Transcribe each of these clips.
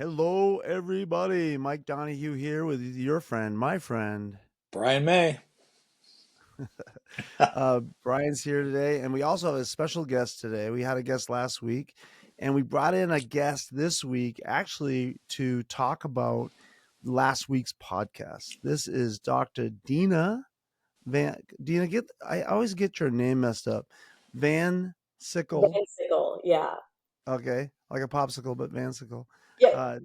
Hello, everybody. Mike Donahue here with your friend, my friend. Brian May. Brian's here today, and we also have a special guest today. We had a guest last week, and we brought in a guest this week actually to talk about last week's podcast. This is Dr. Dena, I always get your name messed up. Vansickel. Vansickel, yeah. Okay, like a popsicle, but Vansickel. Yeah, Uh,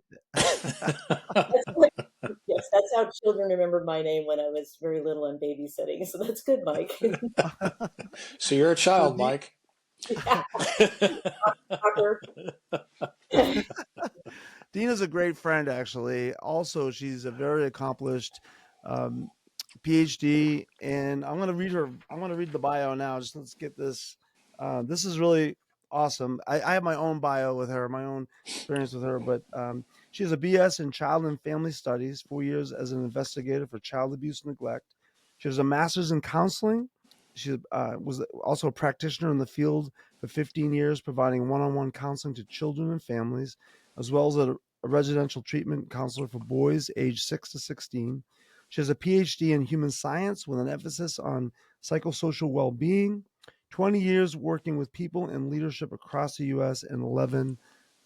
yes, that's how children remembered my name when I was very little and babysitting. So that's good, Mike. So you're a so child, Mike. Yeah, Tucker. Dena's a great friend, actually. Also, she's a very accomplished um, PhD, and I'm going to read her. I'm going to read the bio now. Just let's get this. This is really awesome. I have my own bio with her, my own experience with her, but she has a BS in Child and Family Studies, 4 years as an investigator for child abuse and neglect. She has a master's in counseling. She was also a practitioner in the field for 15 years, providing one-on-one counseling to children and families, as well as a residential treatment counselor for boys aged 6 to 16. She has a PhD in human science with an emphasis on psychosocial well-being, 20 years working with people in leadership across the U.S. and 11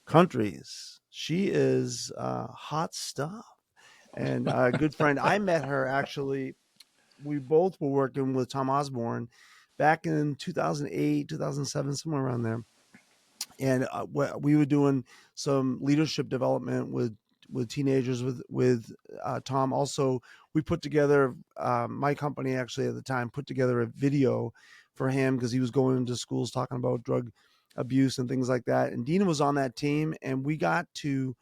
countries. She is hot stuff and a good friend. I met her actually. We both were working with Tom Osborne back in 2008, 2007, somewhere around there. And we were doing some leadership development with teenagers with Tom. Also, we put together my company actually at the time put together a video for him because he was going into schools talking about drug abuse and things like that. And Dena was on that team, and we got to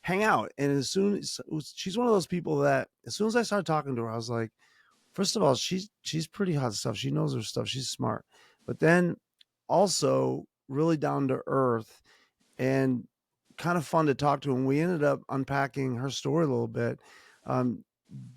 hang out. And as soon as she's one of those people that as soon as I started talking to her, I was like, first of all, she's pretty hot stuff. She knows her stuff. She's smart, but then also really down to earth and kind of fun to talk to. And we ended up unpacking her story a little bit. Um,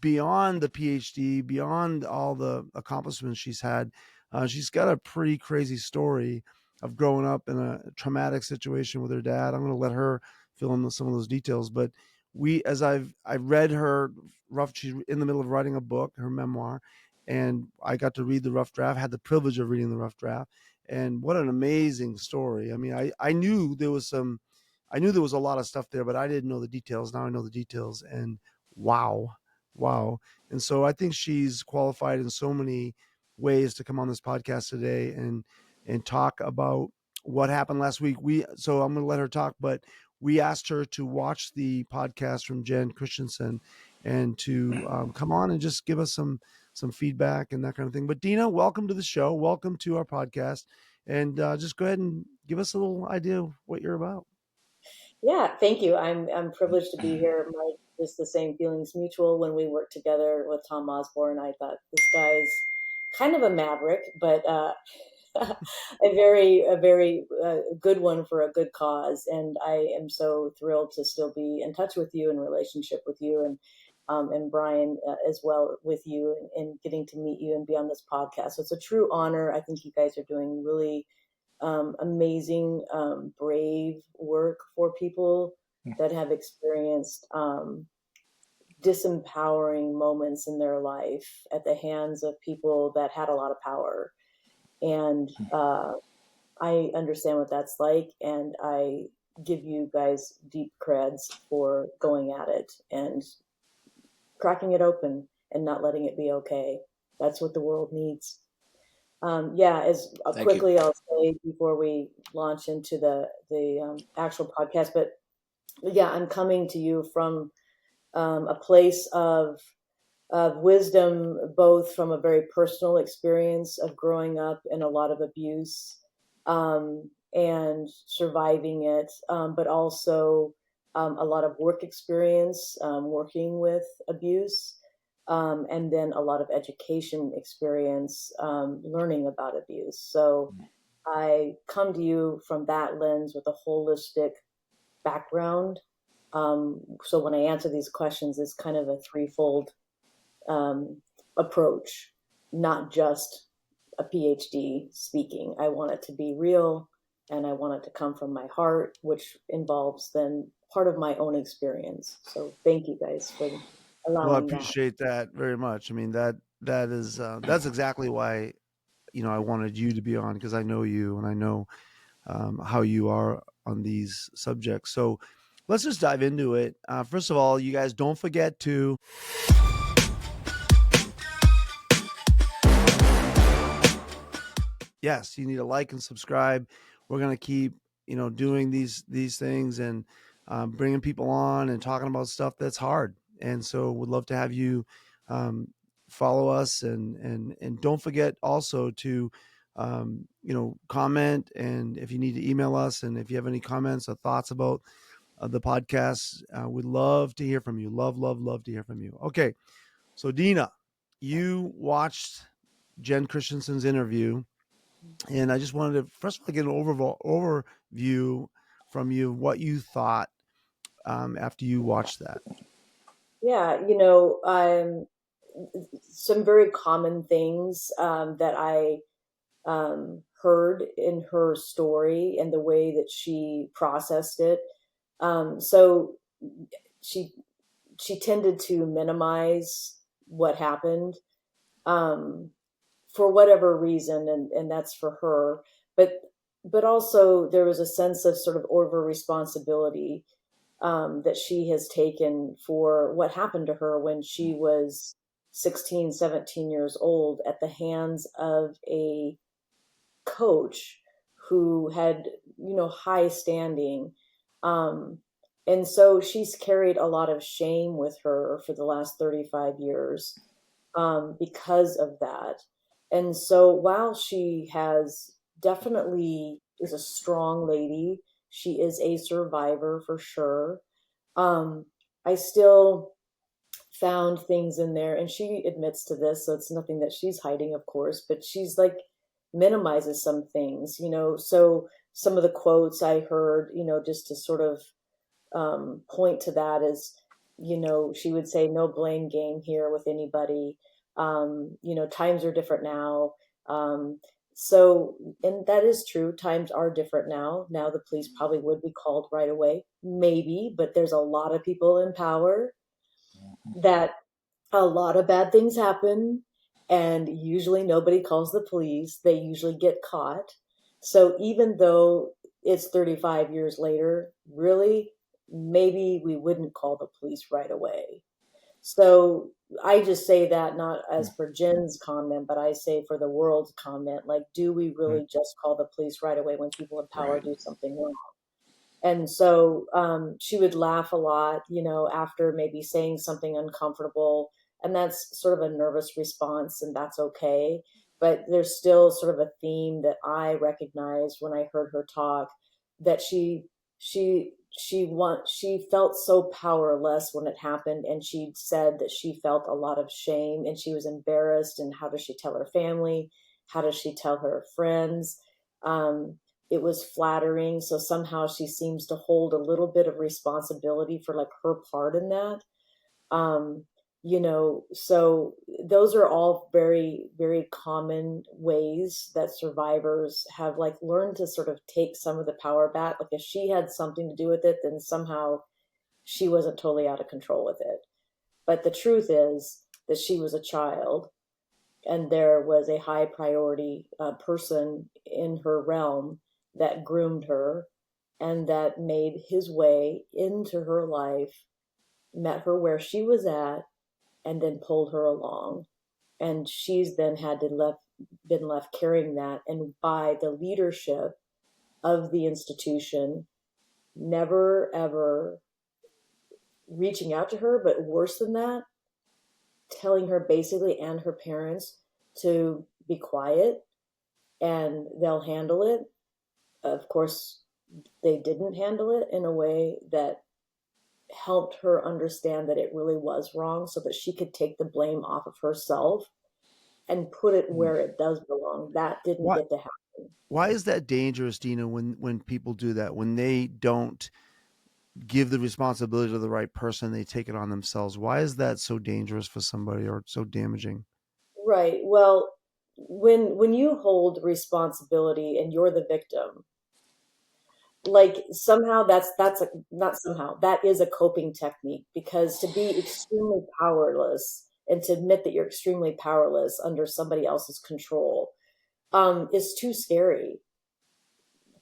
Beyond the PhD, beyond all the accomplishments she's got a pretty crazy story of growing up in a traumatic situation with her dad. I'm going to let her fill in some of those details, but I read her rough. She's in the middle of writing a book, her memoir, and I got to read the rough draft. Had the privilege of reading the rough draft, and what an amazing story. I mean, I knew there was a lot of stuff there, but I didn't know the details. Now I know the details, and wow. Wow. And so I think she's qualified in so many ways to come on this podcast today and talk about what happened last week. So I'm going to let her talk, but we asked her to watch the podcast from Jen Christensen and to come on and just give us some feedback and that kind of thing. But Dena, welcome to the show. Welcome to our podcast. And just go ahead and give us a little idea of what you're about. Yeah, thank you. I'm privileged to be here. Mike, just the same feelings mutual. When we worked together with Tom Osborne, I thought this guy's kind of a maverick, but a very good one for a good cause. And I am so thrilled to still be in touch with you, in relationship with you, and Brian as well with you, and getting to meet you and be on this podcast. So it's a true honor. I think you guys are doing really amazing, brave work for people that have experienced disempowering moments in their life at the hands of people that had a lot of power. And I understand what that's like, and I give you guys deep creds for going at it and cracking it open and not letting it be okay. That's what the world needs. As quickly I'll say before we launch into the actual podcast, but yeah, I'm coming to you from a place of wisdom, both from a very personal experience of growing up in a lot of abuse and surviving it, but also a lot of work experience working with abuse. And then a lot of education experience learning about abuse. So I come to you from that lens with a holistic background. So when I answer these questions, it's kind of a threefold approach, not just a PhD speaking. I want it to be real, and I want it to come from my heart, which involves then part of my own experience. So thank you guys for Well, I allowing that. appreciate that very much. I mean, that is that's exactly why, I wanted you to be on, because I know you and I know how you are on these subjects. So let's just dive into it. First of all, you guys don't forget to yes, you need to like and subscribe. We're gonna keep doing these things and bringing people on and talking about stuff that's hard. And so would love to have you um, follow us and don't forget also to comment, and if you need to email us, and if you have any comments or thoughts about the podcast, we'd love to hear from you. Love to hear from you. Okay, so Dena, you watched Jen Christensen's interview, and I just wanted to first of all get an overview from you what you thought after you watched that. Yeah, some very common things that I heard in her story and the way that she processed it. So she she tended to minimize what happened, um, for whatever reason, and that's for her. But also there was a sense of sort of over responsibility that she has taken for what happened to her when she was 16, 17 years old at the hands of a coach who had, high standing. Um, and so she's carried a lot of shame with her for the last 35 years because of that. And so while she has definitely is a strong lady, she is a survivor for sure. Um, I still found things in there, and she admits to this, so it's nothing that she's hiding, of course, but she's like minimizes some things, So some of the quotes I heard, just to sort of point to that is, she would say, no blame game here with anybody. Times are different now. Um, so, and that is true. Times are different now. Now the police probably would be called right away, maybe, but there's a lot of people in power that a lot of bad things happen, and usually nobody calls the police. They usually get caught. So even though it's 35 years later, really, maybe we wouldn't call the police right away. So I just say that not as per Jen's comment, but I say for the world's comment, like, do we really just call the police right away when people in power Right. do something wrong? And so she would laugh a lot, after maybe saying something uncomfortable. And that's sort of a nervous response, and that's okay. But there's still sort of a theme that I recognized when I heard her talk, that she felt so powerless when it happened, and she said that she felt a lot of shame and she was embarrassed. And how does she tell her family? How does she tell her friends? Um, it was flattering. So somehow she seems to hold a little bit of responsibility for like her part in that. Um, so those are all very, very common ways that survivors have like learned to sort of take some of the power back. Like if she had something to do with it, then somehow she wasn't totally out of control with it. But the truth is that she was a child, and there was a high priority person in her realm that groomed her and that made his way into her life, met her where she was at, and then pulled her along. And she's then been left carrying that, and by the leadership of the institution, never ever reaching out to her, but worse than that, telling her basically and her parents to be quiet and they'll handle it. Of course, they didn't handle it in a way that helped her understand that it really was wrong, so that she could take the blame off of herself and put it where it does belong. That didn't Why get to happen. why is that dangerous, Dena, when people do that, when they don't give the responsibility to the right person, they take it on themselves? Why is that so dangerous for somebody or so damaging? Right. Well, when you hold responsibility and you're the victim, like somehow that is a coping technique, because to be extremely powerless and to admit that you're extremely powerless under somebody else's control is too scary.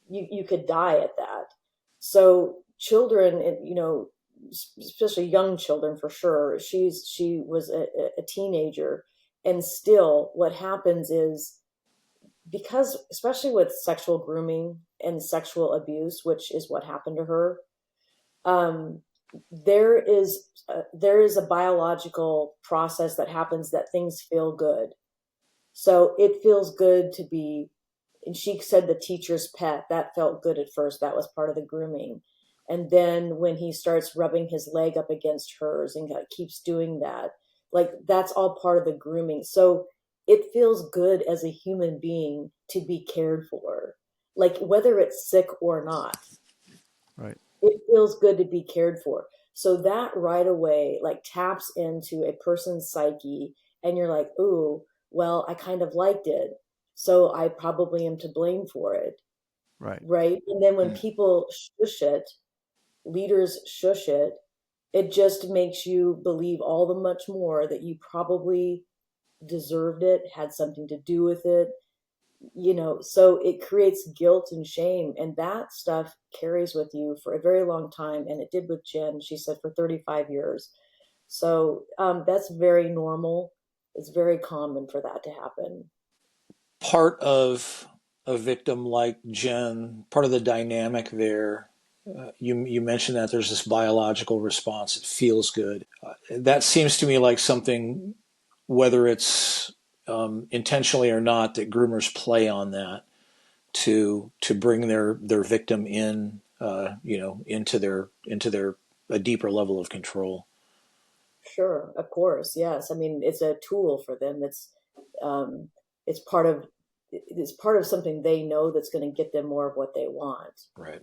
You could die at that. So children, especially young children for sure. She was a teenager, and still, what happens is, because especially with sexual grooming and sexual abuse, which is what happened to her, um, there is a biological process that happens, that things feel good. So it feels good to be, and she said the teacher's pet, that felt good at first. That was part of the grooming. And then when he starts rubbing his leg up against hers and keeps doing that, like that's all part of the grooming. So it feels good as a human being to be cared for, like whether it's sick or not, Right. it feels good to be cared for. So that right away like taps into a person's psyche, and you're like, ooh, well, I kind of liked it, so I probably am to blame for it. Right. Right. And then when Mm. people shush it, leaders shush it, it just makes you believe all the much more that you probably deserved it, had something to do with it, so it creates guilt and shame, and that stuff carries with you for a very long time. And it did with Jen, she said, for 35 years. So that's very normal. It's very common for that to happen. Part of a victim like Jen, part of the dynamic there, you mentioned that there's this biological response. It feels good. That seems to me like something, whether it's intentionally or not, that groomers play on that to bring their victim in, into their a deeper level of control. Sure, of course, yes. I mean, it's a tool for them. Um, it's part of it's part of something they know that's going to get them more of what they want. Right.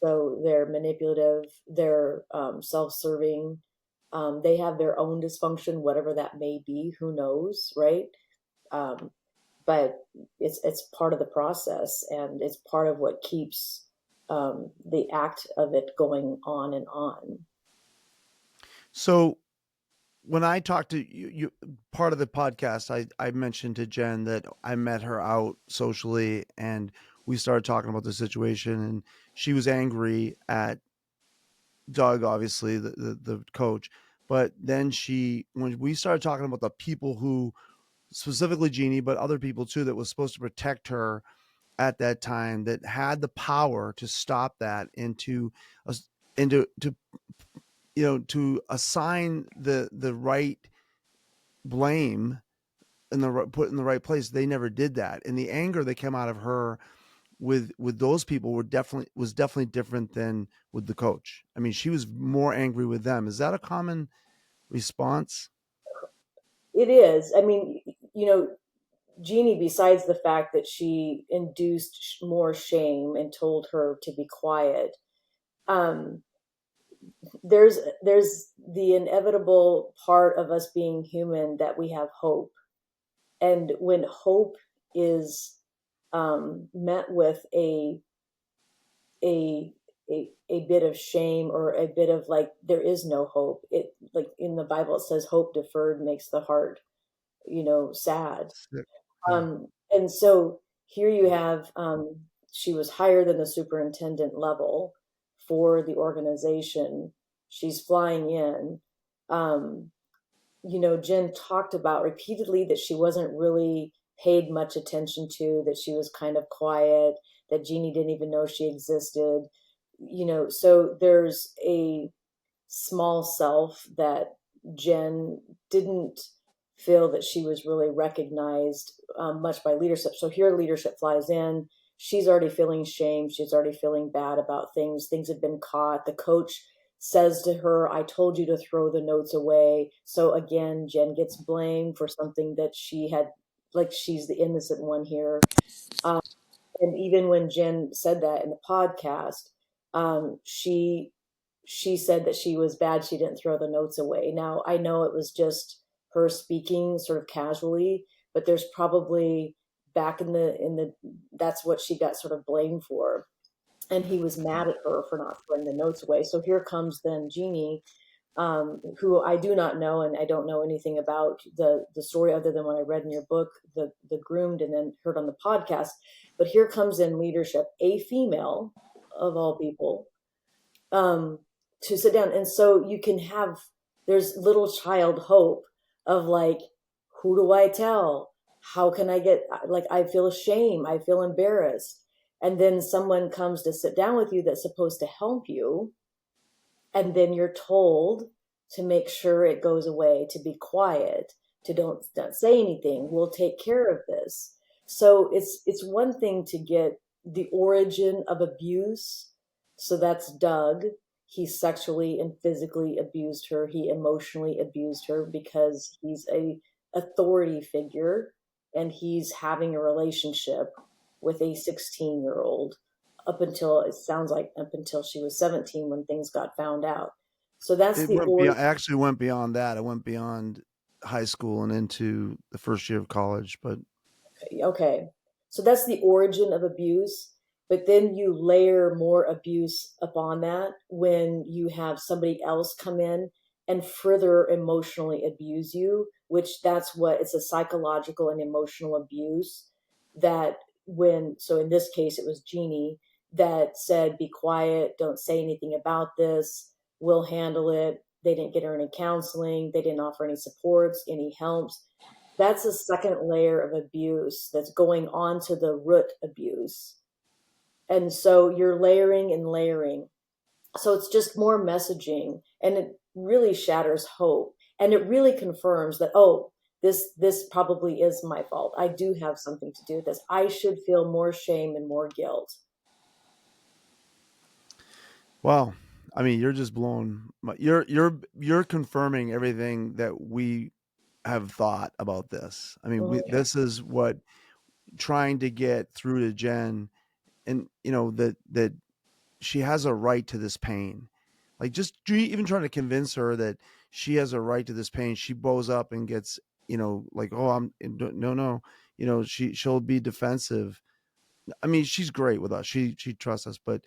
So they're manipulative, they're self-serving, they have their own dysfunction, whatever that may be. Who knows, right? Um, but it's part of the process, and it's part of what keeps the act of it going on and on. So when I talked to you, part of the podcast, I mentioned to Jen that I met her out socially, and we started talking about the situation, and she was angry at Doug, obviously the coach. But then when we started talking about the people who, specifically Jeannie, but other people too, that was supposed to protect her at that time, that had the power to stop that and to, to to assign the right blame in the put in the right place, they never did that. And the anger that came out of her with those people was definitely different than with the coach. I mean, she was more angry with them. Is that a common response? It is. I mean, Jeannie, besides the fact that she induced more shame and told her to be quiet, um, there's the inevitable part of us being human, that we have hope. And when hope is met with a a bit of shame, or a bit of like there is no hope, it, like in the Bible it says, hope deferred makes the heart, sad. Yeah. And so here you have, she was higher than the superintendent level for the organization. She's flying in. Um, Jen talked about repeatedly that she wasn't really paid much attention to, that she was kind of quiet, that Jeannie didn't even know she existed. So there's a small self that Jen didn't feel that she was really recognized much by leadership. So here leadership flies in. She's already feeling shame. She's already feeling bad about things. Things have been caught. The coach says to her, I told you to throw the notes away. So again, Jen gets blamed for something that she had, like she's the innocent one here. Um, and even when Jen said that in the podcast, she said that she was bad. She didn't throw the notes away. Now I know it was just her speaking sort of casually, but there's probably back in the that's what she got sort of blamed for. and he was mad at her for not throwing the notes away. So here comes then Jeannie, who I do not know, and I don't know anything about the story other than what I read in your book, the Groomed, and then heard on the podcast. But here comes in leadership, a female of all people, um, to sit down, and so you can have, there's little child hope of like, who do I tell? How can I get, like, I feel shame, I feel embarrassed, and then someone comes to sit down with you that's supposed to help you, and then you're told to make sure it goes away, to be quiet, to don't say anything, we'll take care of this. So it's one thing to get the origin of abuse. So that's Doug. He sexually and physically abused her, he emotionally abused her because he's a authority figure, and he's having a relationship with a 16-year-old up until, it sounds like up until she was 17 when things got found out. So that's It the went origin. beyond, actually went beyond that. It went beyond high school and into the first year of college. But Okay. So that's the origin of abuse. But then you layer more abuse upon that when you have somebody else come in and further emotionally abuse you, which that's what it's, a psychological and emotional abuse. That when, so in this case, it was Jeannie that said, be quiet, don't say anything about this, we'll handle it. They didn't get her any counseling, they didn't offer any supports, any helps. That's a second layer of abuse that's going on to the root abuse. And so you're layering and layering. So it's just more messaging, and it really shatters hope. And it really confirms that, oh, this probably is my fault. I do have something to do with this. I should feel more shame and more guilt. wow, I mean, you're just blowing. You're confirming everything that we have thought about this. I mean, Mhm. Yeah. this is what trying to get through to Jen, and that she has a right to this pain. Like, just even trying to convince her that she has a right to this pain, she bows up and gets, like, oh, no, she'll be defensive. I mean, she's great with us. She trusts us, but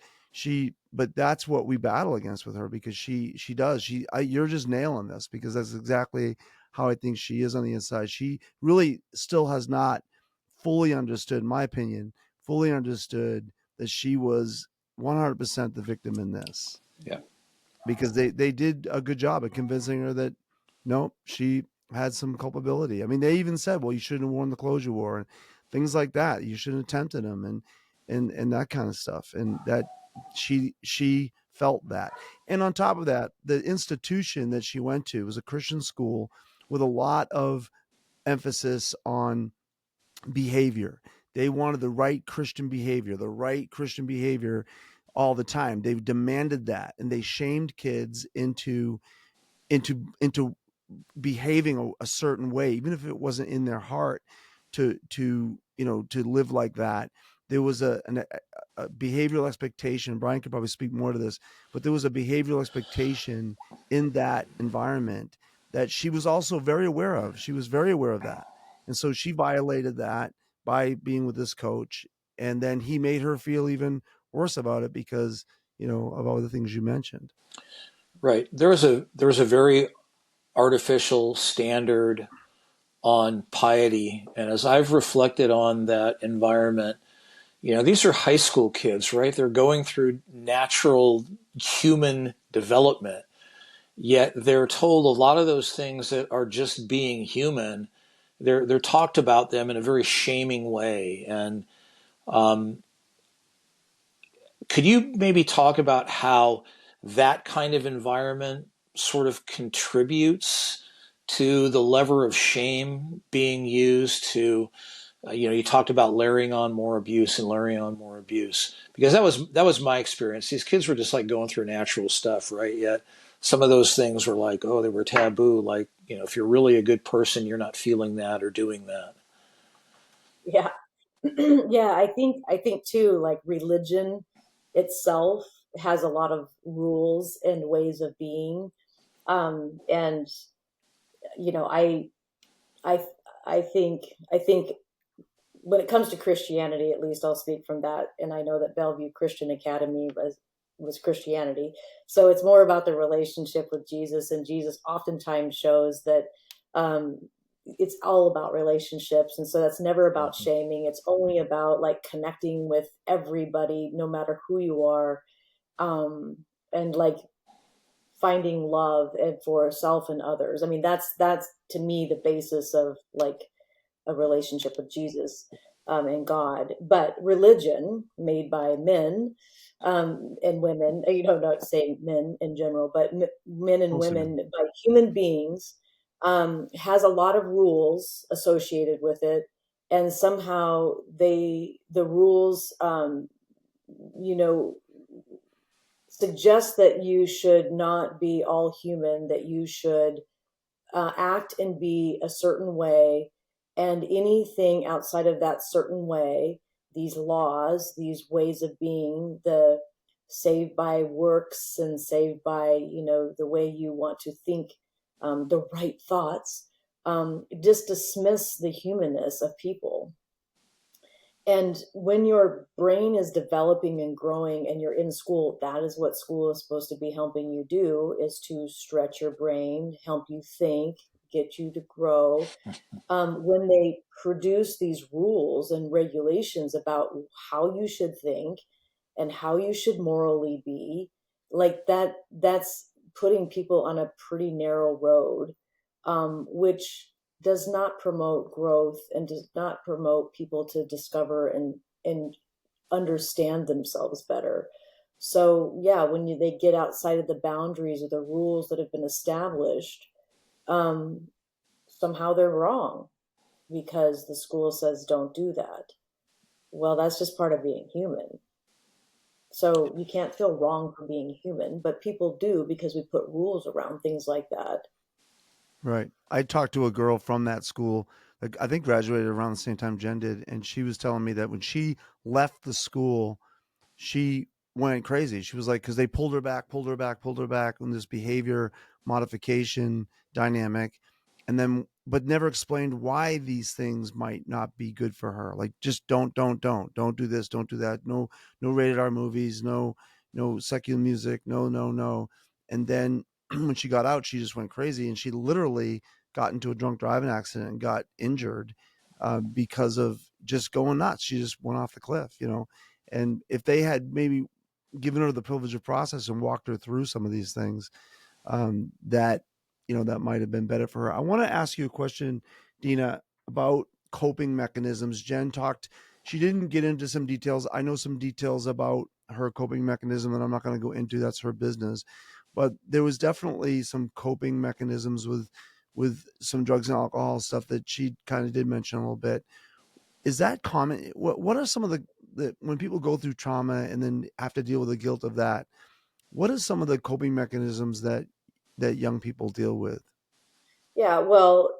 that's what we battle against with her, because she does. You're just nailing this, because that's exactly how I think she is on the inside. She really still has not fully understood, in my opinion, fully understood that she was 100% the victim in this, Yeah. because they did a good job at convincing her that no, she had some culpability. I mean, they even said, well, you shouldn't have worn the clothes you wore, and things like that. You shouldn't have tempted him, and that kind of stuff. And that she felt that. And on top of that, the institution that she went to was a Christian school with a lot of emphasis on behavior. They wanted the right Christian behavior all the time. They've demanded that, and they shamed kids into behaving a certain way, even if it wasn't in their heart to live like that. There was a behavioral expectation. Brian could probably speak more to this, but there was a behavioral expectation in that environment that she was also very aware of. She was very aware of that, and so she violated that by being with this coach, and then he made her feel even worse about it because of all the things you mentioned. Right. There was a very artificial standard on piety, and as I've reflected on that environment, these are high school kids, right? They're going through natural human development, yet they're told a lot of those things that are just being human. They're talked about them in a very shaming way. And um, could you maybe talk about how that kind of environment sort of contributes to the lever of shame being used to, you talked about layering on more abuse and layering on more abuse, because that was my experience. These kids were just like going through natural stuff, right? Yet some of those things were like, oh, they were taboo. Like, if you're really a good person, you're not feeling that or doing that. Yeah. Yeah, I think too, like religion itself has a lot of rules and ways of being. And you know, I I think when it comes to Christianity, at least I'll speak from that. And I know that Bellevue Christian Academy was Christianity. So it's more about the relationship with Jesus. And Jesus oftentimes shows that it's all about relationships. And so that's never about shaming. It's only about like connecting with everybody, no matter who you are. And like finding love and for self and others. I mean, that's to me the basis of like a relationship with Jesus and God. But religion made by men and women, not saying men in general, but men and women, by human beings, has a lot of rules associated with it. And somehow the rules, suggest that you should not be all human, that you should act and be a certain way, and anything outside of that certain way, these laws, these ways of being, the saved by works and saved by, the way you want to think, the right thoughts, just dismiss the humanness of people. And when your brain is developing and growing and you're in school, that is what school is supposed to be helping you do, is to stretch your brain, help you think, get you to grow. When they produce these rules and regulations about how you should think and how you should morally be, like that's putting people on a pretty narrow road, which does not promote growth and does not promote people to discover and understand themselves better. So yeah, when they get outside of the boundaries or the rules that have been established, somehow they're wrong because the school says don't do that. Well, that's just part of being human. So you can't feel wrong for being human, but people do because we put rules around things like that. Right. I talked to a girl from that school, like I think graduated around the same time Jen did, and she was telling me that when she left the school, she went crazy. She was like, because they pulled her back on this behavior modification dynamic, and then but never explained why these things might not be good for her. Like just don't do this, don't do that. No, no rated R movies, no secular music, no. And then when she got out, she just went crazy, and she literally got into a drunk driving accident and got injured because of just going nuts. She just went off the cliff. And if they had maybe given her the privilege of process and walked her through some of these things, that that might have been better for her. I want to ask you a question, Dena, about coping mechanisms. Jen talked. She didn't get into some details. I know some details about her coping mechanism that I'm not going to go into. That's her business. But there was definitely some coping mechanisms with some drugs and alcohol stuff that she kind of did mention a little bit. Is that common? What are some of the when people go through trauma and then have to deal with the guilt of that? What are some of the coping mechanisms that young people deal with? Yeah, well,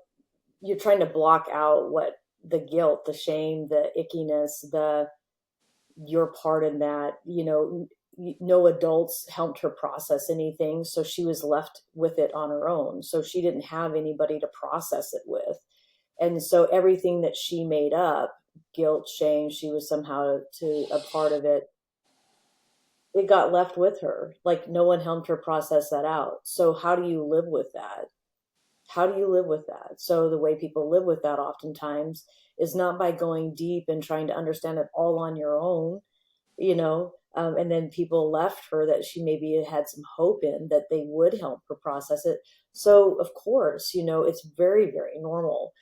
you're trying to block out what the guilt, the shame, the ickiness, the your part in that. No adults helped her process anything, so she was left with it on her own. So she didn't have anybody to process it with. And so everything that she made up, guilt, shame, she was somehow to a part of it, it got left with her. Like no one helped her process that out. So how do you live with that? How do you live with that? So the way people live with that oftentimes is not by going deep and trying to understand it all on your own, and then people left her that she maybe had some hope in that they would help her process it. So of course, it's very, very normal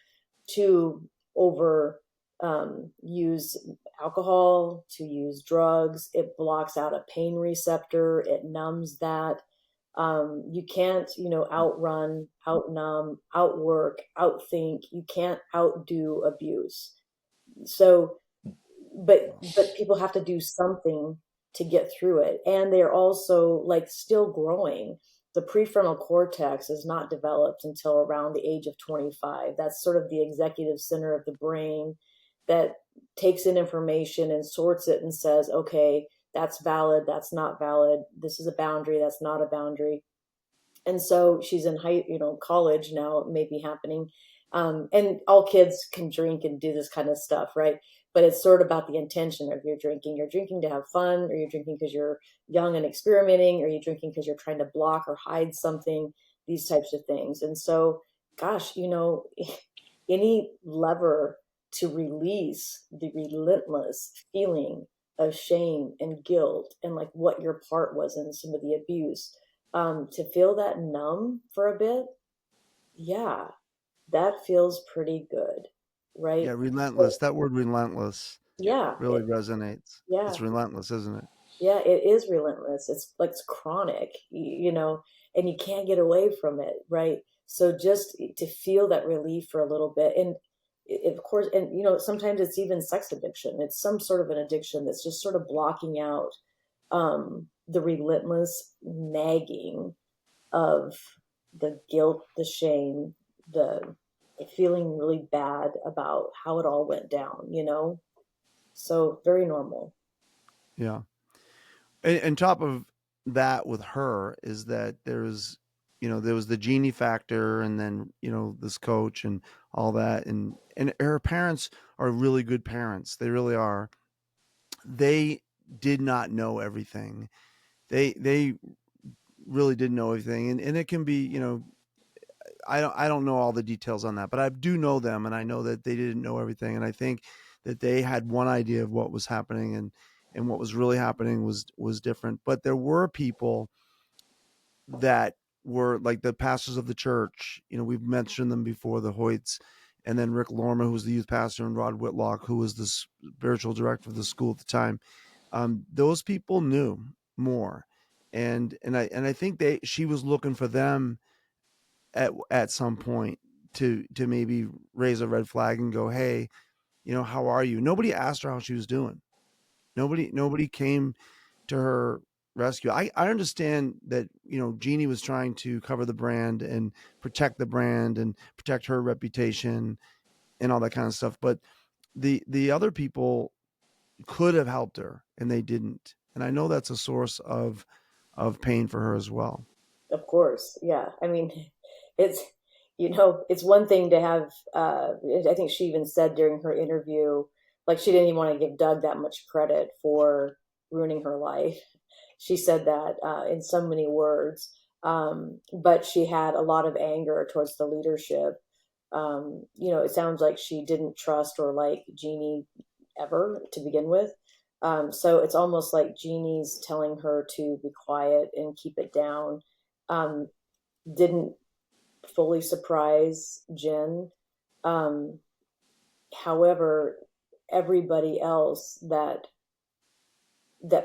to over use alcohol, to use drugs. It blocks out a pain receptor. It numbs that. You can't, outrun, outnumb, outwork, outthink. You can't outdo abuse. So, but people have to do something to get through it, and they're also like still growing. The prefrontal cortex is not developed until around the age of 25. That's sort of the executive center of the brain that takes in information and sorts it and says, okay, that's valid, that's not valid, this is a boundary, that's not a boundary. And so she's in college now, it may be happening. And all kids can drink and do this kind of stuff, right? But it's sort of about the intention of your drinking. You're drinking to have fun, or you're drinking because you're young and experimenting, or you're drinking because you're trying to block or hide something, these types of things. And so, gosh, any lever to release the relentless feeling of shame and guilt and like what your part was in some of the abuse, to feel that numb for a bit, yeah, that feels pretty good, right? Yeah, So, relentless. That word relentless yeah, really resonates. yeah, It's relentless, isn't it? yeah, it is relentless. It's like it's chronic, and you can't get away from it, right? So just to feel that relief for a little bit, and of course, and sometimes it's even sex addiction. It's some sort of an addiction that's just sort of blocking out the relentless nagging of the guilt, the shame, the feeling really bad about how it all went down. So very normal. Yeah. And top of that with her is that there was the genie factor, and then this coach and all that, and her parents are really good parents. They really are. They did not know everything. They really didn't know everything, and it can be I don't know all the details on that, but I do know them, and I know that they didn't know everything, and I think that they had one idea of what was happening, and what was really happening was different. But there were people that were like the pastors of the church. We've mentioned them before, the Hoyts, and then Rick Lorma, who was the youth pastor, and Rod Whitlock, who was the spiritual director of the school at the time. Those people knew more, and I think she was looking for them at some point to maybe raise a red flag and go, hey, how are you? Nobody asked her how she was doing. Nobody came to her rescue. I understand that Jeannie was trying to cover the brand and protect the brand and protect her reputation and all that kind of stuff, but the other people could have helped her, and they didn't. And I know that's a source of pain for her as well. Of course, yeah. I mean, it's it's one thing to have. I think she even said during her interview, like she didn't even want to give Doug that much credit for ruining her life. She said that in so many words, but she had a lot of anger towards the leadership. It sounds like she didn't trust or like Jeannie ever to begin with. So it's almost like Jeannie's telling her to be quiet and keep it down. Um, didn't fully surprise Jen. Um, However, everybody else that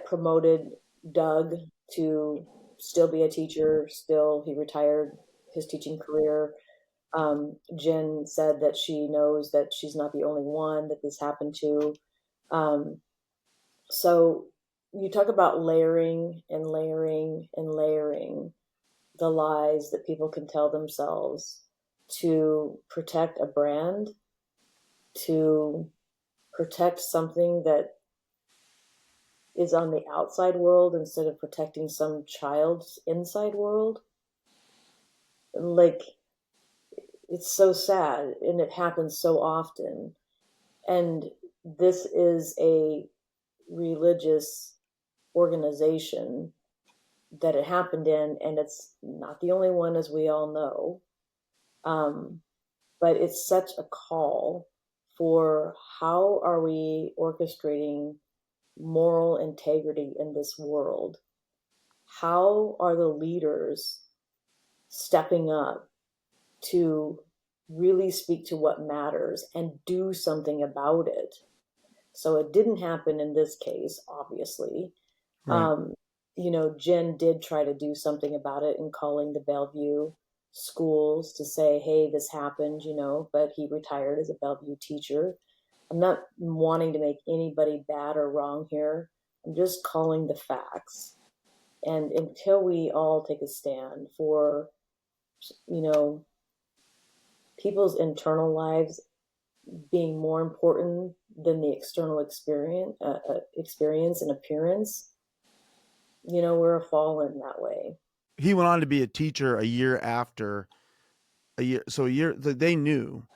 promoted Doug to still be a teacher, still he retired his teaching career. Jen said that she knows that she's not the only one that this happened to. Um, so you talk about layering and layering and layering the lies that people can tell themselves to protect a brand, to protect something that is on the outside world instead of protecting some child's inside world. Like, it's so sad and it happens so often. And this is a religious organization that it happened in, and it's not the only one, as we all know. Um, but it's such a call for how are we orchestrating moral integrity in this world? How are the leaders stepping up to really speak to what matters and do something about it? So it didn't happen in this case, obviously. Right. Um, Jen did try to do something about it in calling the Bellevue schools to say, hey, this happened, but he retired as a Bellevue teacher. I'm not wanting to make anybody bad or wrong here. I'm just calling the facts. And until we all take a stand for, you know, people's internal lives being more important than the external experience and appearance, we're a fallen that way. He went on to be a teacher a year after, a year. So a year they knew.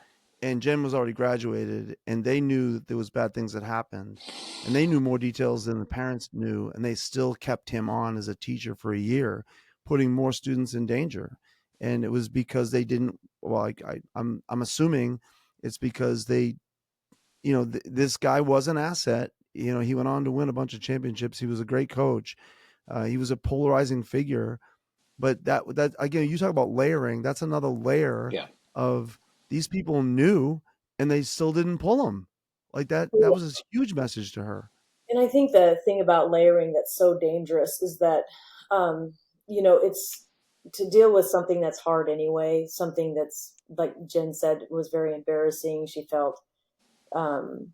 and Jen was already graduated, and they knew that there was bad things that happened, and they knew more details than the parents knew, and they still kept him on as a teacher for a year, putting more students in danger. And it was because they didn't. Well, I'm assuming it's because they, this guy was an asset. He went on to win a bunch of championships. He was a great coach. He was a polarizing figure. But that again, you talk about layering. That's another layer Yeah. of these people knew and they still didn't pull him. Like that. That was a huge message to her. And I think the thing about layering that's so dangerous is that, um, it's to deal with something that's hard anyway, something that's, like Jen said, was very embarrassing. She felt, um,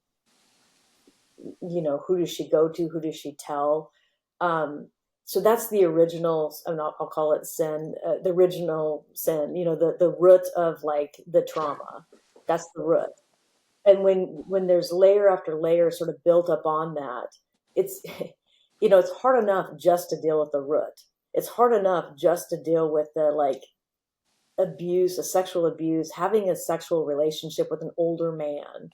who does she go to? Who does she tell? So that's the original, I'll call it sin, the original sin, the root of like the trauma. That's the root. And when there's layer after layer sort of built up on that, it's it's hard enough just to deal with the root. It's hard enough just to deal with the like abuse, the sexual abuse, having a sexual relationship with an older man,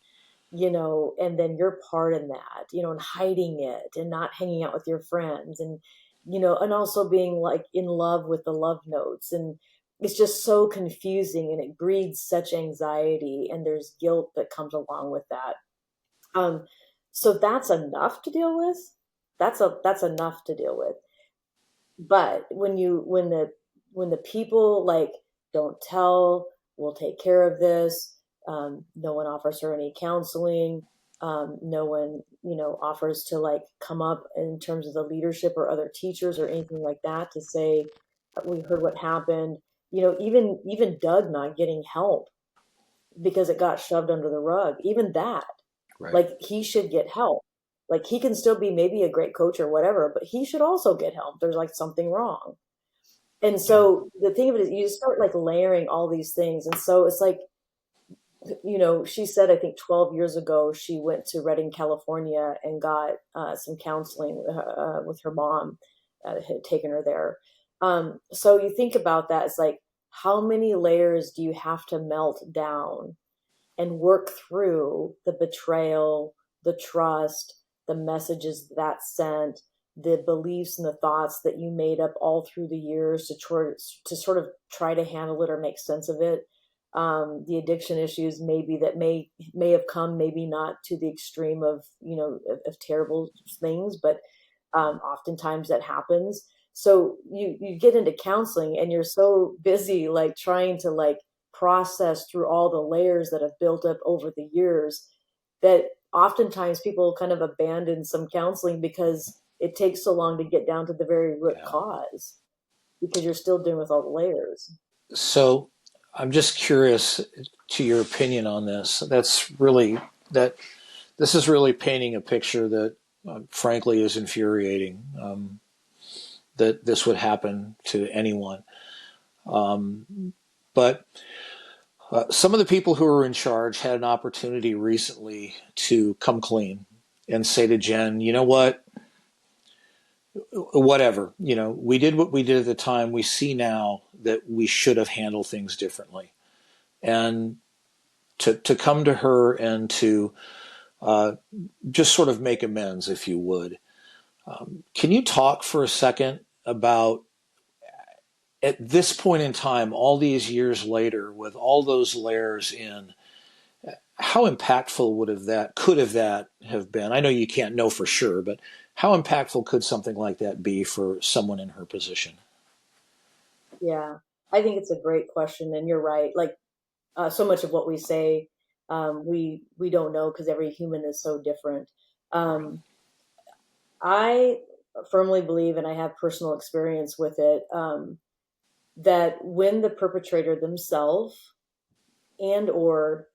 and then your part in that, and hiding it and not hanging out with your friends, and and also being like in love with the love notes. And it's just so confusing, and it breeds such anxiety, and there's guilt that comes along with that. So that's enough to deal with. That's enough to deal with. But when the people like don't tell, we'll take care of this. No one offers her any counseling. No one offers to like come up in terms of the leadership or other teachers or anything like that to say we heard what happened. Even Doug not getting help because it got shoved under the rug. Even that, Right. like he should get help. Like he can still be maybe a great coach or whatever, but he should also get help. There's like something wrong. And Yeah. so the thing of it is you just start like layering all these things. And so it's like, she said, I think 12 years ago, she went to Redding, California and got some counseling with her mom, had taken her there. So you think about that. It's like, how many layers do you have to melt down and work through the betrayal, the trust, the messages that sent, the beliefs and the thoughts that you made up all through the years to sort of try to handle it or make sense of it. The addiction issues maybe that may have come, maybe not to the extreme of of terrible things, but oftentimes that happens. So you get into counseling and you're so busy like trying to like process through all the layers that have built up over the years that oftentimes people kind of abandon some counseling because it takes so long to get down to the very root Yeah. cause because you're still dealing with all the layers. So I'm just curious to your opinion on this. That this is really painting a picture that, frankly, is infuriating. That this would happen to anyone. But some of the people who are in charge had an opportunity recently to come clean and say to Jen, you know what, whatever, we did what we did at the time. We see now that we should have handled things differently. And to come to her and to just sort of make amends, if you would. Can you talk for a second about, at this point in time, all these years later, with all those layers in, how impactful could that have been? I know you can't know for sure, but how impactful could something like that be for someone in her position? Yeah, I think it's a great question, and you're right. Like so much of what we say, we don't know because every human is so different. Um, I firmly believe, and I have personal experience with it, that when the perpetrator themselves and or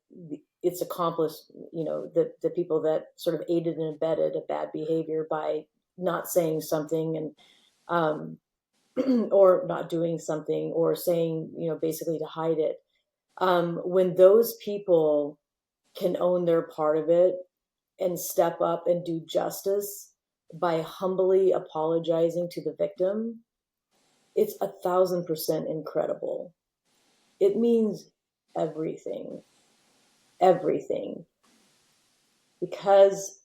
its accomplice, the people that sort of aided and abetted a bad behavior by not saying something and um, or not doing something or saying, basically to hide it. When those people can own their part of it and step up and do justice by humbly apologizing to the victim, it's 1,000% incredible. It means everything. everything because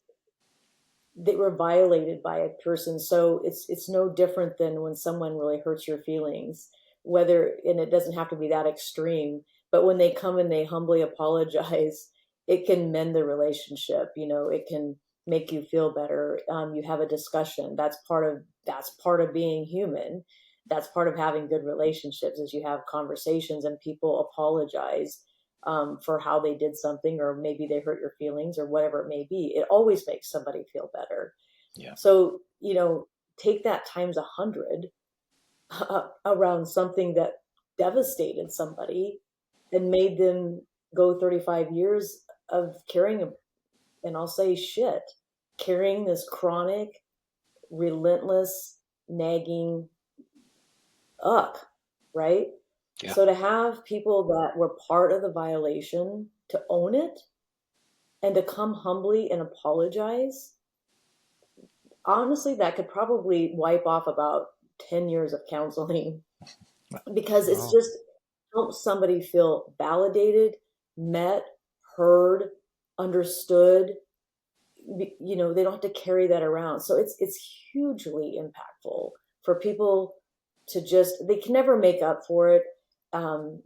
they were violated by a person. So it's no different than when someone really hurts your feelings, whether, and it doesn't have to be that extreme, but when they come and they humbly apologize, it can mend the relationship. It can make you feel better. You have a discussion. That's part of being human. That's part of having good relationships, is you have conversations and people apologize for how they did something, or maybe they hurt your feelings or whatever it may be. It always makes somebody feel better. Yeah. So, take that times 100 around something that devastated somebody and made them go 35 years of carrying, and I'll say shit, carrying this chronic, relentless, nagging up, right? Yeah. So to have people that were part of the violation to own it and to come humbly and apologize, honestly, that could probably wipe off about 10 years of counseling because it's Wow. just helps somebody feel validated, met, heard, understood. They don't have to carry that around. So it's hugely impactful for people to just, they can never make up for it.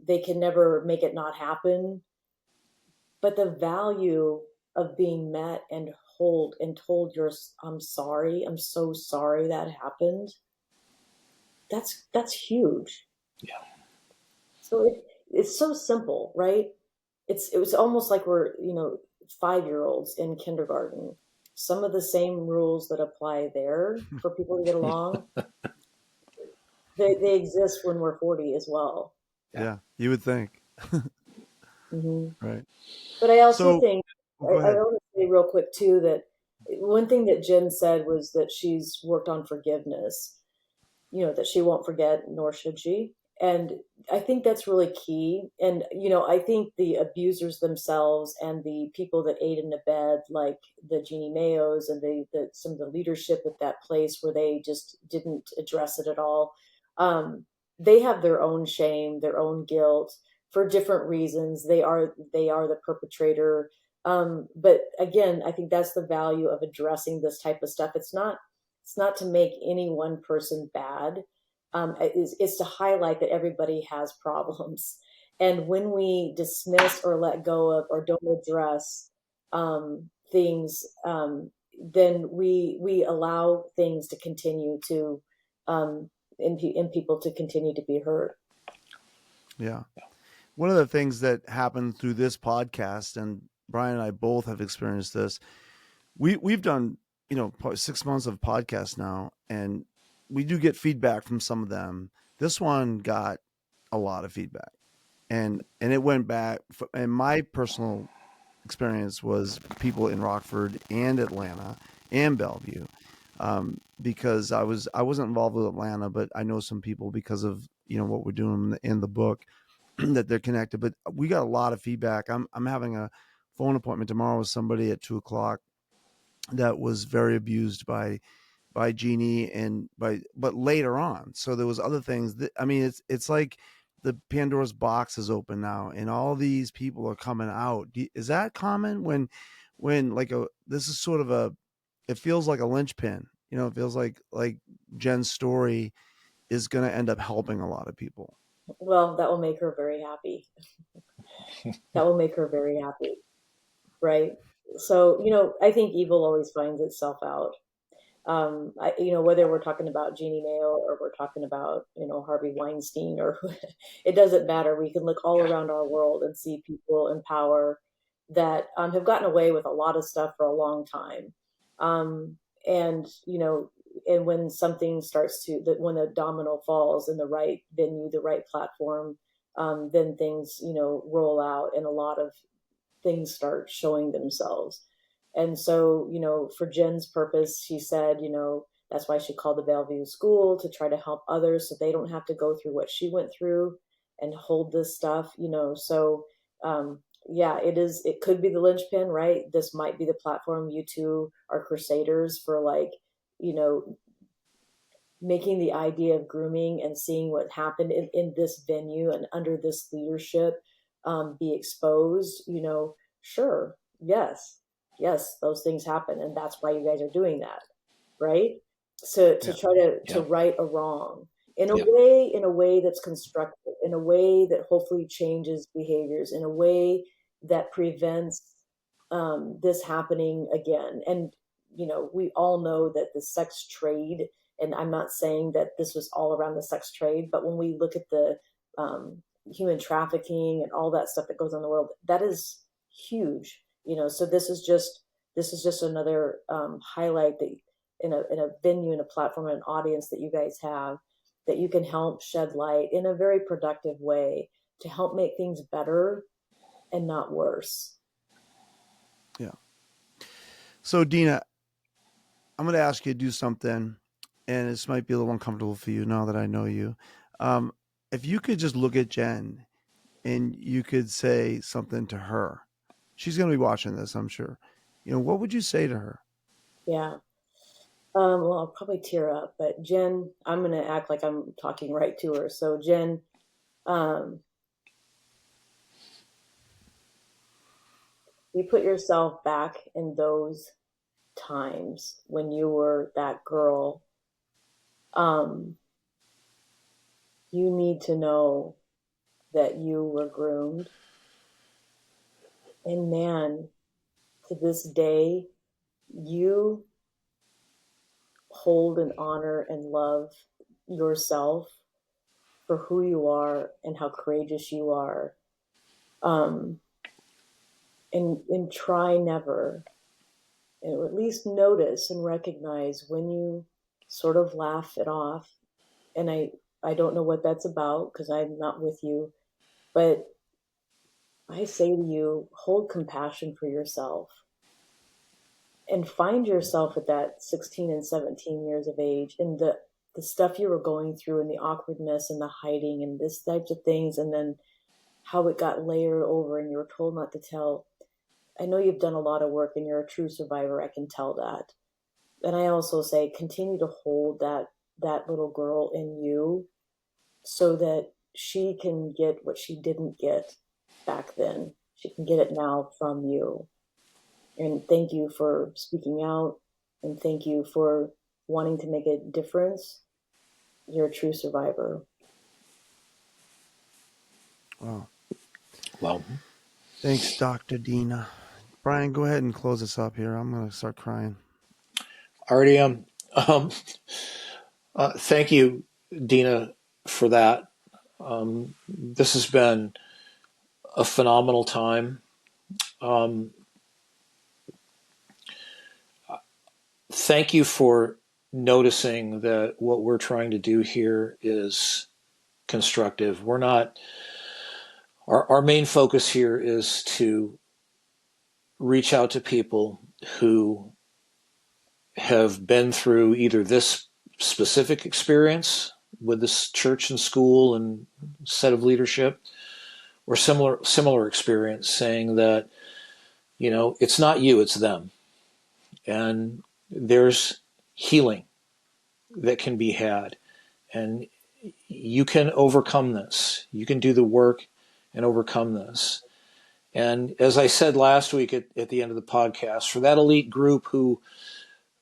They can never make it not happen. But the value of being met and told I'm sorry, I'm so sorry that happened. That's huge. Yeah. So it's so simple, right? It was almost like we're 5-year-olds in kindergarten. Some of the same rules that apply there for people to get along, they exist when we're 40 as well. Yeah. Yeah, you would think. Hmm. Right. But I also So, think go I ahead. want to say real quick too that one thing that Jen said was that she's worked on forgiveness. That she won't forget, nor should she. And I think that's really key. And, I think the abusers themselves and the people that aid and abet, like the Jeannie Mayos and some of the leadership at that place where they just didn't address it at all, um, they have their own shame, their own guilt for different reasons. They are the perpetrator. But again, I think that's the value of addressing this type of stuff. It's not to make any one person bad. It's to highlight that everybody has problems. And when we dismiss or let go of or don't address things, then we allow things to continue to in people to continue to be hurt. Yeah. One of the things that happened through this podcast, and Brian and I both have experienced this. We've done, probably 6 months of podcasts now, and we do get feedback from some of them. This one got a lot of feedback, and it went back. And my personal experience was people in Rockford and Atlanta and Bellevue, because I wasn't involved with Atlanta, but I know some people because of what we're doing in the book that they're connected. But we got a lot of feedback. I'm having a phone appointment tomorrow with somebody at 2 o'clock that was very abused by Jeannie and but later on. So there was other things that, I mean, it's like the Pandora's box is open now and all these people are coming out. Is that common when like this is sort of it feels like a linchpin, it feels like Jen's story is going to end up helping a lot of people. Well, that will make her very happy. That will make her very happy, right? So, I think evil always finds itself out. Whether we're talking about Jeannie Mayo or we're talking about, Harvey Weinstein or it doesn't matter. We can look all Yeah. around our world and see people in power that have gotten away with a lot of stuff for a long time. Um, and, and when something starts when the domino falls in the right venue, the right platform, then things, roll out and a lot of things start showing themselves. And so, for Jen's purpose, she said, that's why she called the Bellevue School to try to help others so they don't have to go through what she went through and hold this stuff, So, yeah, it could be the linchpin, right? This might be the platform. You two are crusaders for you know, making the idea of grooming and seeing what happened in this venue and under this leadership be exposed, sure, yes, yes, those things happen, and that's why you guys are doing that, right? So to Yeah. try to Yeah. right a wrong in a Yeah. way, in a way that's constructive, in a way that hopefully changes behaviors, in a way that prevents this happening again. And we all know that the sex trade, and I'm not saying that this was all around the sex trade, but when we look at the human trafficking and all that stuff that goes on in the world, that is huge. So this is just another highlight that in a venue, in a platform, an audience that you guys have, that you can help shed light in a very productive way to help make things better and not worse. Yeah. So, Dena, I'm going to ask you to do something, and this might be a little uncomfortable for you now that I know you. Um, if you could just look at Jen and you could say something to her, she's going to be watching this, I'm sure. What would you say to her? Yeah. Well, I'll probably tear up, but Jen, I'm going to act like I'm talking right to her. So, Jen, um, you put yourself back in those times when you were that girl. Um, you need to know that you were groomed. And man, to this day, you hold and honor and love yourself for who you are and how courageous you are. Um, and try never, or at least notice and recognize when you sort of laugh it off. And I don't know what that's about because I'm not with you, but I say to you, hold compassion for yourself and find yourself at that 16 and 17 years of age, and the stuff you were going through and the awkwardness and the hiding and this types of things, and then how it got layered over and you were told not to tell. I know you've done a lot of work and you're a true survivor. I can tell that. And I also say continue to hold that little girl in you so that she can get what she didn't get back then. She can get it now from you. And thank you for speaking out, and thank you for wanting to make a difference. You're a true survivor. Wow. Well, Thanks, Dr. Dena. Brian, go ahead and close us up here. I'm going to start crying. already am. Thank you, Dena, for that. This has been a phenomenal time. Um, Thank you for noticing that what we're trying to do here is constructive. We're not, our main focus here is to reach out to people who have been through either this specific experience with this church and school and set of leadership, or similar experience, saying that it's not you, it's them, and there's healing that can be had, and you can overcome this. You can do the work and overcome this. And as I said last week at the end of the podcast, for that elite group who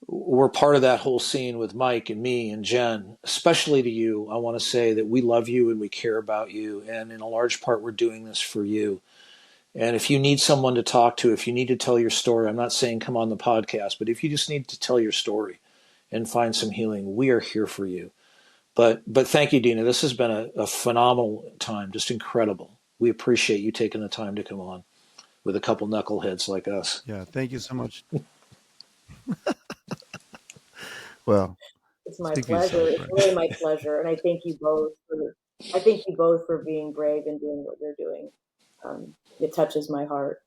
were part of that whole scene with Mike and me and Jen, especially to you, I want to say that we love you and we care about you. And in a large part, we're doing this for you. And if you need someone to talk to, if you need to tell your story, I'm not saying come on the podcast, but if you just need to tell your story and find some healing, we are here for you. But thank you, Dena. This has been a phenomenal time, just incredible. We appreciate you taking the time to come on with a couple knuckleheads like us. Yeah, thank you so much. Well, It's my speak for pleasure. yourself, It's right? really my pleasure, and I thank you both for being brave and doing what you're doing. It touches my heart.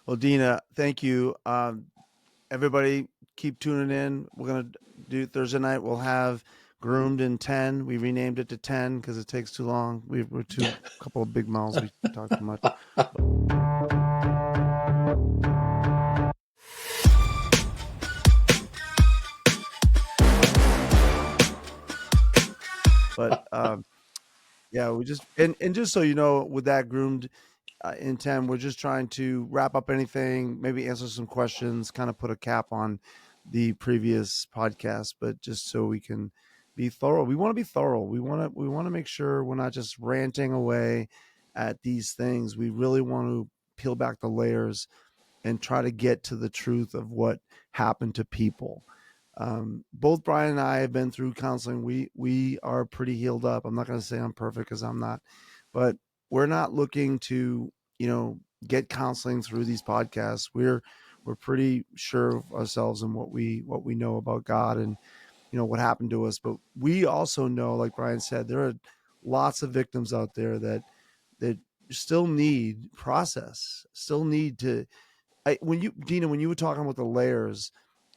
Well, Dena, thank you. Everybody, keep tuning in. We're going to do Thursday night. We'll have Groomed in 10. We renamed it to 10 because it takes too long. We're two couple of big mouths. We talk too much. But yeah, we just and just so you know, with that Groomed, in 10. We're just trying to wrap up anything, maybe answer some questions, kind of put a cap on the previous podcast, but just so we can be thorough. We want to be thorough. We want to make sure we're not just ranting away at these things. We really want to peel back the layers and try to get to the truth of what happened to people. Both Brian and I have been through counseling. We are pretty healed up. I'm not going to say I'm perfect because I'm not, but we're not looking to get counseling through these podcasts. We're pretty sure of ourselves and what we know about God and what happened to us. But we also know, like Brian said, there are lots of victims out there that still need process, still need to. Dena, when you were talking about the layers,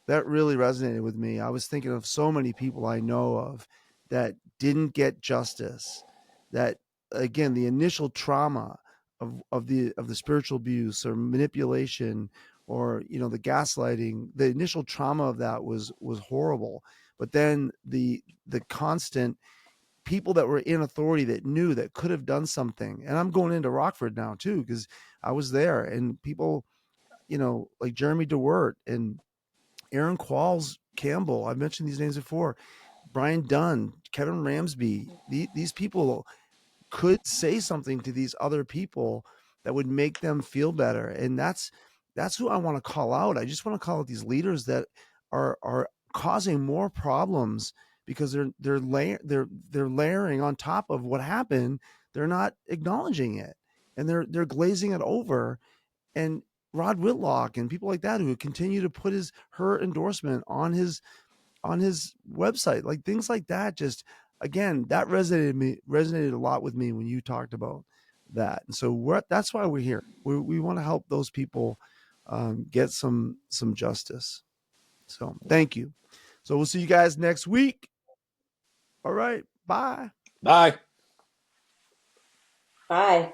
that really resonated with me. I was thinking of so many people I know of that didn't get justice. That again, the initial trauma of the spiritual abuse or manipulation or the gaslighting, the initial trauma of that was horrible. But then the constant people that were in authority that knew that could have done something. And I'm going into Rockford now too because I was there, and people like Jeremy DeWert and Aaron Qualls Campbell. I've mentioned these names before. Brian Dunn, Kevin Ramsby. These people could say something to these other people that would make them feel better, and that's who I want to call out. I just want to call out these leaders that are causing more problems because they're layering on top of what happened. They're not acknowledging it, and they're glazing it over. And Rod Whitlock and people like that who continue to put her endorsement on his website, like things like that. Just again, that resonated a lot with me when you talked about that. And so that's why we're here. We want to help those people get some justice. So thank you. So we'll see you guys next week. All right. Bye. Bye. Bye.